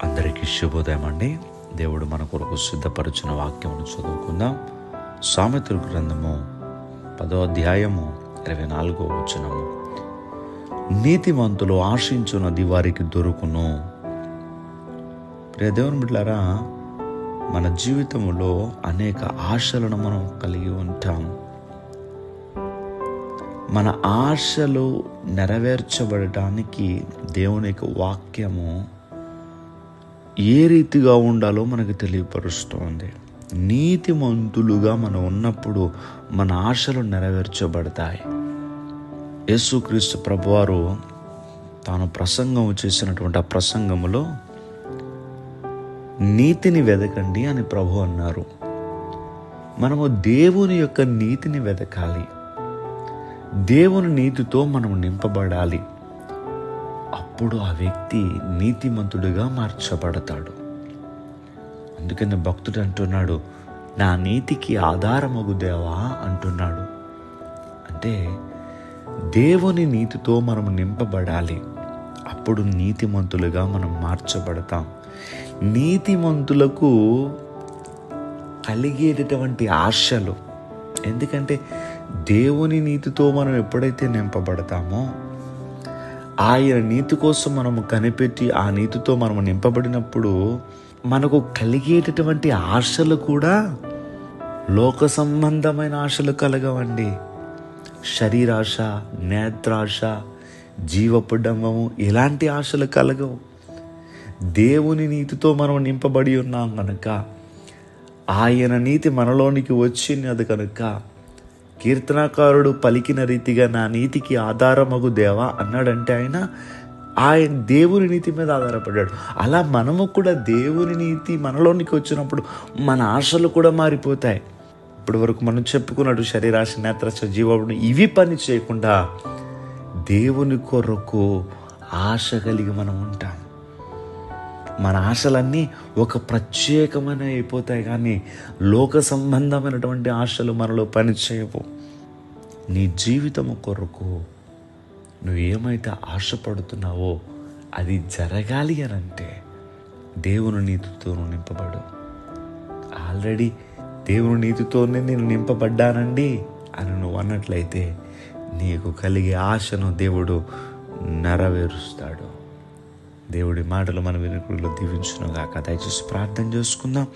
అందరికీ శుభోదయం అండి. దేవుడు మన కొరకు సిద్ధపరిచిన వాక్యమును చదువుకుందాం. సామెతల గ్రంథము 10వ అధ్యాయము 24వ వచనము. నీతిమంతులు ఆశించున్నది వారికి దొరుకును. ప్రియ దేవుని బిడ్డలారా, మన జీవితంలో అనేక ఆశలను మనం కలిగి ఉంటాం. మన ఆశలు నెరవేర్చబడటానికి దేవుని యొక్క వాక్యము ఏ రీతిగా ఉండాలో మనకు తెలియపరుస్తోంది. నీతిమంతులుగా మనం ఉన్నప్పుడు మన ఆశలు నెరవేర్చబడతాయి. యేసుక్రీస్తు ప్రభువారు తాను ప్రసంగం చేసినటువంటి ఆ ప్రసంగములో నీతిని వెదకండి అని ప్రభు అన్నారు. మనము దేవుని యొక్క నీతిని వెదకాలి. దేవుని నీతితో మనం నింపబడాలి. అప్పుడు ఆ వ్యక్తి నీతిమంతుడిగా మార్చబడతాడు. అందుకని భక్తుడు అంటున్నాడు, నా నీతికి ఆధారమగు దేవా అంటున్నాడు. అంటే దేవుని నీతితో మనం నింపబడాలి. అప్పుడు నీతిమంతులుగా మనం మార్చబడతాం. నీతిమంతులకు కలిగేటటువంటి ఆశలు, ఎందుకంటే దేవుని నీతితో మనం ఎప్పుడైతే నింపబడతామో, ఆయన నీతి కోసం మనము కనిపెట్టి ఆ నీతితో మనము నింపబడినప్పుడు మనకు కలిగేటటువంటి ఆశలు కూడా లోక సంబంధమైన ఆశలు కలగవండి. శరీరాశ, నేత్రాశ, జీవపు డంబము ఇలాంటి ఆశలు కలగవు. దేవుని నీతితో మనం నింపబడి ఉన్నాం కనుక, ఆయన నీతి మనలోనికి వచ్చినది కనుక, కీర్తనకారుడు పలికిన రీతిగా నా నీతికి ఆధారమగు దేవా అన్నాడంటే ఆయన దేవుని నీతి మీద ఆధారపడ్డాడు. అలా మనము కూడా దేవుని నీతి మనలోనికి వచ్చినప్పుడు మన ఆశలు కూడా మారిపోతాయి. ఇప్పటి వరకు మనం చెప్పుకున్నాడు, శరీరాశ, నేత్రాశ, జీవముడు ఇవి పని చేయకుండా దేవుని కొరకు ఆశ కలిగి మనం ఉంటాం. మన ఆశలన్నీ ఒక ప్రత్యేకమైన అయిపోతాయి, కానీ లోక సంబంధమైనటువంటి ఆశలు మనలో పనిచేయవు. నీ జీవితము కొరకు నువ్వు ఏమైతే ఆశపడుతున్నావో అది జరగాలి అని అంటే దేవుని నీతితో నింపబడు. ఆల్రెడీ దేవుని నీతితోనే నేను నింపబడ్డానండి అని నువ్వు అన్నట్లయితే నీకు కలిగే ఆశను దేవుడు నెరవేరుస్తాడు. దేవుడి మాటలు మన వినుకుడిలో దీవించునుగాక. దయచేసి ప్రార్థన చేసుకుందాం.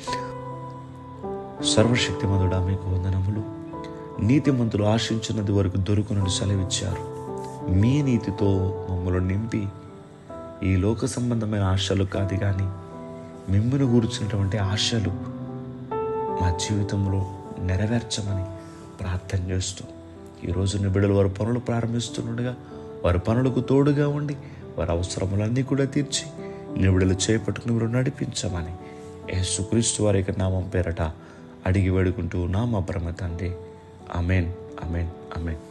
సర్వశక్తిమంతుడా, మీకు వందనములు. నీతిమంతులు ఆశించినది వరకు దొరుకునని సెలవిచ్చారు. మీ నీతితో మమ్మల్ని నింపి ఈ లోక సంబంధమైన ఆశలు కాదు, కానీ మిమ్మల్ని గురించినటువంటి ఆశలు మా జీవితంలో నెరవేర్చమని ప్రార్థన చేస్తూ, ఈరోజు నీ బిడ్డలు వారి పనులు ప్రారంభిస్తుండగా వారి పనులకు తోడుగా ఉండి వారి అవసరములన్నీ కూడా తీర్చి నీ బిడ్డలు చేపట్టుకుని మీరు నడిపించమని యేసుక్రీస్తు వారి యొక్క నామం పేరట అడిగి వేడుకుంటూ నా మా పరమ తండ్రి. Amen, amen, amen.